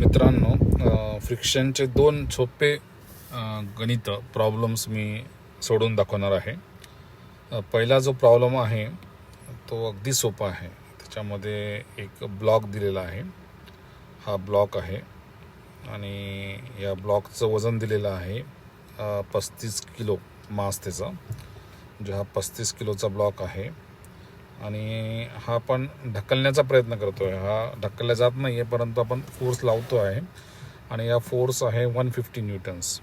मित्रांनो, फ्रिक्शनचे दोन सोपे गणित प्रॉब्लेम्स मी सोडून दाखवणार आहे. पहिला जो प्रॉब्लेम आहे तो अगदी सोपा आहे. त्याच्यामध्ये एक ब्लॉक दिलेला आहे. हा ब्लॉक आहे आणि या ब्लॉकचं वजन दिलेलं आहे 35 किलो मास त्याचा. म्हणजे हा 35 किलोचा ब्लॉक आहे आणि हा आपण ढकलण्याचा प्रयत्न करतो आहे. हा ढकलला जात नाही आहे, परंतु आपण फोर्स लावतो आहे आणि या फोर्स आहे 150 न्यूटन्स.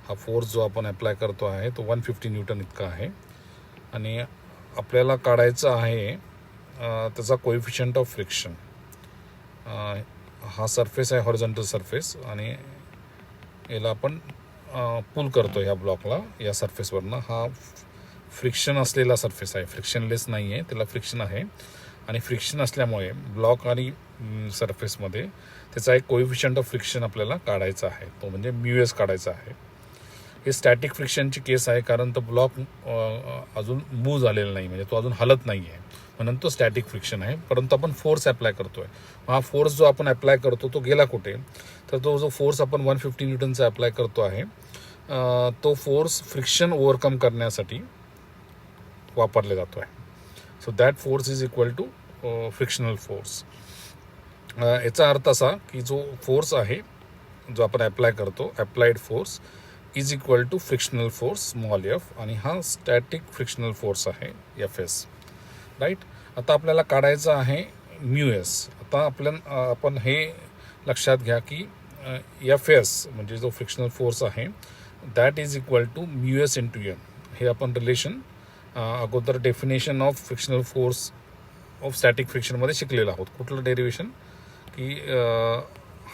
हा फोर्स जो आपण अप्लाय करतो आहे तो 150 न्यूटन इतका आहे आणि आपल्याला काढायचा आहे त्याचा कोएफिशियंट ऑफ फ्रिक्शन. हा सरफेस आहे हॉरिझॉन्टल सरफेस आणि याला आपण पुल करतो ह्या ब्लॉकला या सरफेसवरनं. हा फ्रिक्शन असलेला सरफेस आहे, फ्रिक्शनलेस नाही आहे, त्याला फ्रिक्शन आहे आणि फ्रिक्शन असल्यामुळे ब्लॉक आणि सरफेसमध्ये त्याचा एक कोएफिशियंट ऑफ फ्रिक्शन आपल्याला काढायचा आहे, तो म्हणजे म्यूएस काढायचा आहे. हे स्टॅटिक फ्रिक्शनची केस आहे, कारण तो ब्लॉक अजून मूव्ह झालेला नाही, म्हणजे तो अजून हलत नाही आहे, म्हणून तो स्टॅटिक फ्रिक्शन आहे. परंतु आपण फोर्स अप्लाय करतो आहे. हा फोर्स जो आपण अप्लाय करतो तो गेला कुठे, तर तो जो फोर्स आपण 150 न्यूटनचा अप्लाय करतो आहे तो फोर्स फ्रिक्शन ओव्हरकम करण्यासाठी वापरला जातो आहे. So that force is equal to frictional force. याचा अर्थ असा की जो फोर्स आहे जो आपण अप्लाय करतो, applied force is equal to frictional force small F आणि हा स्टॅटिक फ्रिक्शनल फोर्स आहे एफ एस. राईट. आता आपल्याला काढायचं आहे म्यू एस. आता आपण हे लक्षात घ्या की एफ एस म्हणजे जो फ्रिक्शनल फोर्स आहे that is equal to mu S into N. हे आपण रिलेशन अगोदर definition of frictional force of static फ्रिक्शनमध्ये शिकलेलो आहोत. कुठलं डेरिवेशन की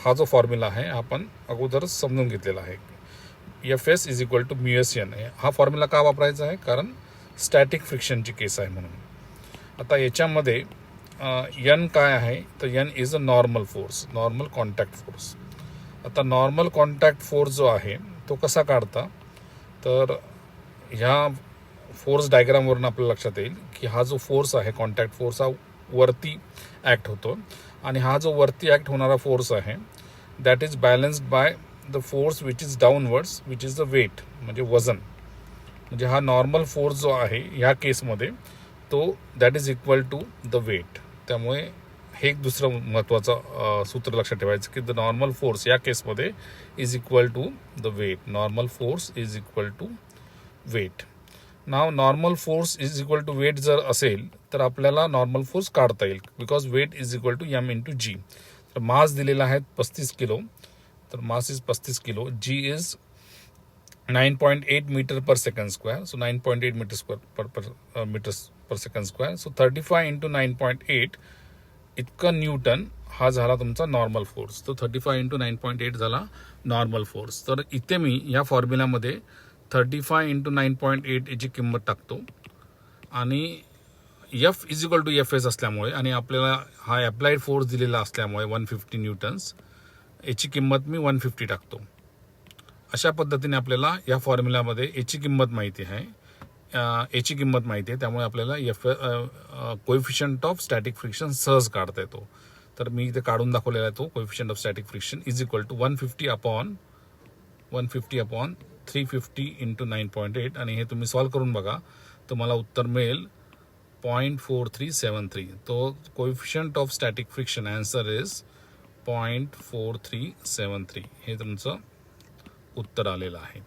हा जो फॉर्म्युला आहे आपण अगोदरच समजून घेतलेला आहे. F S is equal to mu S N. हा फॉर्म्युला का वापरायचा आहे, कारण स्टॅटिक फ्रिक्शनची केस आहे म्हणून. आता याच्यामध्ये एन काय आहे, तर N is a normal force, normal contact force. आता नॉर्मल कॉन्टॅक्ट फोर्स जो आहे तो कसा काढता, तर ह्या फोर्स डायग्रामवरून आपल्याला लक्षात येईल की हा जो फोर्स आहे कॉन्टॅक्ट फोर्स हा वरती ॲक्ट होतो आणि हा जो वरती ॲक्ट होणारा फोर्स आहे that is balanced by the force which is downwards which is the weight, म्हणजे वजन. म्हणजे हा नॉर्मल फोर्स जो आहे ह्या केसमध्ये तो that is equal to the weight. त्यामुळे हे एक दुसरं महत्त्वाचं सूत्र लक्षात ठेवायचं की द नॉर्मल फोर्स या केसमध्ये is equal to the weight. Normal force is equal to weight. नाव normal force is equal to weight जर असेल तर आपल्याला नॉर्मल फोर्स काढता येईल, because weight is equal to M into G. तर मास दिलेला आहे 35 किलो, तर mass is 35 kilo. G is 9.8 metre per second square. So 9.8 metre square metres per second square. So 35 into 9.8 इतका न्यूटन हा झाला तुमचा नॉर्मल फोर्स. तो 35 into 9.8 झाला नॉर्मल फोर्स. तर इथे मी या फॉर्म्युल्यामध्ये 35 इंटू 9.8 याची किंमत टाकतो आणि F is equal to F S असल्यामुळे आणि आपल्याला हा अप्लाइड फोर्स दिलेला असल्यामुळे 150 न्यूटन्स याची किंमत मी 150 टाकतो. अशा पद्धतीने आपल्याला या फॉर्म्युल्यामध्ये याची किंमत माहिती आहे, याची किंमत माहिती आहे, त्यामुळे आपल्याला कोएफिशियंट ऑफ स्टॅटिक फ्रिक्शन सहज काढता येतो. तर मी इथे काढून दाखवलेला आहे तो coefficient of static friction is equal to 150 upon 350 into 9.8 आणि हे तुम्ही सॉल्व करून बघा, तुम्हाला उत्तर मिळेल 0.4373. तो coefficient of static friction answer is 0.4373. हे तुमचं उत्तर आलेलं आहे.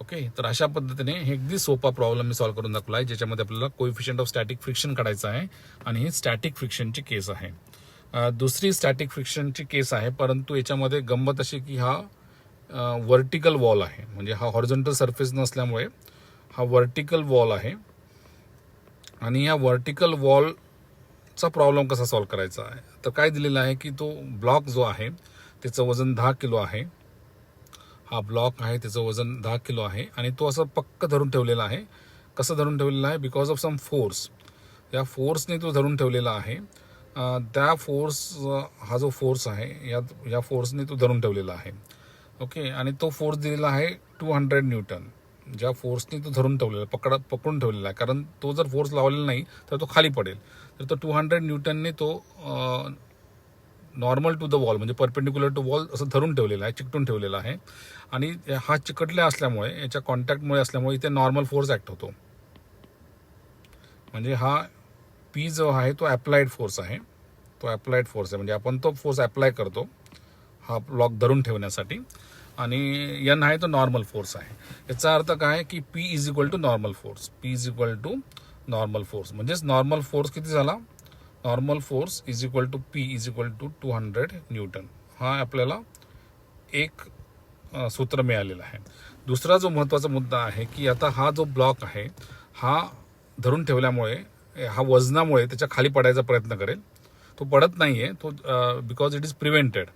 ओके. तर अशा पद्धतीने हे अगदी सोपा प्रॉब्लेम मी सॉल्व करून दाखवला आहे, ज्याच्यामध्ये आपल्याला कोएफिशियंट ऑफ स्टॅटिक फ्रिक्शन काढायचं आहे आणि ही स्टॅटिक फ्रिक्शनची केस आहे. दुसरी स्टॅटिक फ्रिक्शनची केस आहे, परंतु याच्यामध्ये गंमत अशी की हा वर्टिकल वॉल आहे, म्हणजे हा हॉरिझॉन्टल सरफेस नसल्यामुळे हा वर्टिकल वॉल आहे आणि या वर्टिकल वॉलचा प्रॉब्लेम कसा सॉल्व करायचा आहे, तर काय दिलेलं आहे की तो ब्लॉक जो आहे त्याचं वजन 10 किलो आहे. हा ब्लॉक आहे त्याचं वजन 10 किलो आहे आणि तो असं पक्क धरून ठेवलेला आहे. कसं धरून ठेवलेला आहे, बिकॉज ऑफ सम फोर्स. या फोर्सने तो धरून ठेवलेला आहे. त्या फोर्स हा जो फोर्स आहे या फोर्सने तो धरून ठेवलेला आहे. ओके. आणि तो फोर्स दिलेला आहे 200 न्यूटन. ज्या फोर्सने तो धरून ठेवलेला पकडून ठेवलेला आहे, कारण तो जर फोर्स लावलेला नाही तर तो खाली पडेल. तर तो 200 न्यूटनने तो नॉर्मल टू द वॉल म्हणजे परपेंडिक्युलर टू वॉल असं धरून ठेवलेलं आहे, चिकटून ठेवलेला आहे. आणि हा चिकटल्या असल्यामुळे, याच्या कॉन्टॅक्टमुळे असल्यामुळे इथे नॉर्मल फोर्स ॲक्ट होतो. म्हणजे हा पी जो आहे तो ॲप्लाइड फोर्स आहे, तो ॲप्लाइड फोर्स आहे. म्हणजे आपण तो फोर्स ॲप्लाय करतो हा ब्लॉक धरून ठेवण्यासाठी. आणि एन आहे तो नॉर्मल फोर्स आहे. याचा अर्थ काय की P is equal to normal force. P is equal to normal force म्हणजेच नॉर्मल फोर्स किती झाला, normal force is equal to P is equal to 200 newton. हा आपल्याला एक सूत्र मिळालेलं आहे. दुसरा जो महत्त्वाचा मुद्दा आहे की आता हा जो ब्लॉक आहे हा धरून ठेवल्यामुळे, हा वजनामुळे त्याच्या खाली पडायचा प्रयत्न करेल. तो पडत नाही आहे, तो बिकॉज इट इज प्रिव्हेंटेड.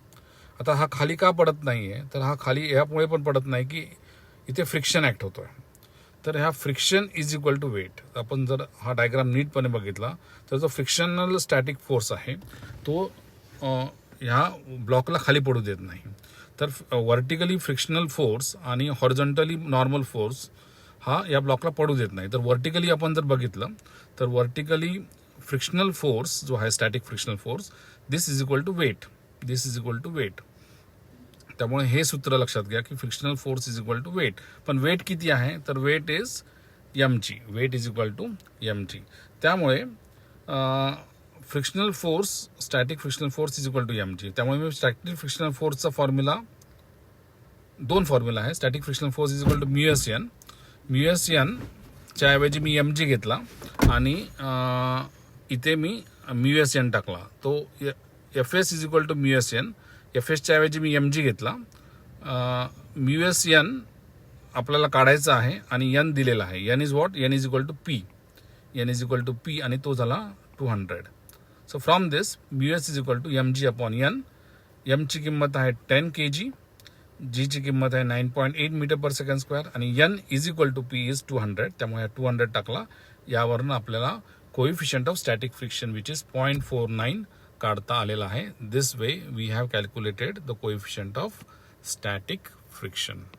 आता हा खाली का पडत नाही आहे, तर हा खाली यामुळे पण पडत नाही की इथे फ्रिक्शन ॲक्ट होतो आहे. तर ह्या friction is equal to weight. आपण जर हा डायग्राम नीटपणे बघितला तर जो फ्रिक्शनल स्टॅटिक फोर्स आहे तो ह्या ब्लॉकला खाली पडू देत नाही. तर व्हर्टिकली फ्रिक्शनल फोर्स आणि हॉरिझॉन्टली नॉर्मल फोर्स हा या ब्लॉकला पडू देत नाही. तर व्हर्टिकली आपण जर बघितलं तर व्हर्टिकली फ्रिक्शनल फोर्स जो आहे, static frictional force, this is equal to weight. This is equal to weight. त्यामुळे हे सूत्र लक्षात घ्या की frictional force is equal to weight. पण वेट किती आहे, तर weight is MG. Weight is equal to MG. त्यामुळे frictional force, static frictional force is equal to MG. त्यामुळे मी स्टॅटिक फ्रिक्शनल फोर्सचा फॉर्म्युला, दोन फॉर्म्युला आहे. Static frictional force is equal to mu S N. Mu s N च्या ऐवजी मी MG घेतला आणि इथे मी म्यूएस एन टाकला. तो F S is equal to mu S N. F एसच्या ऐवजी मी एम जी घेतला. म्यूएस एन आपल्याला काढायचा आहे आणि एन दिलेला आहे. N is what, N is equal to P. N is equal to P आणि तो झाला 200. So from this mu S is equal to M G upon N. एमची किंमत आहे 10 kg, जीची किंमत आहे 9.8 मीटर पर सेकंड स्क्वेअर आणि N is equal to P is 200. त्यामुळे 200 टाकला. यावरून आपल्याला coefficient of static friction which is 0.49 काढता आलेला आहे. This way we have calculated the coefficient of static friction.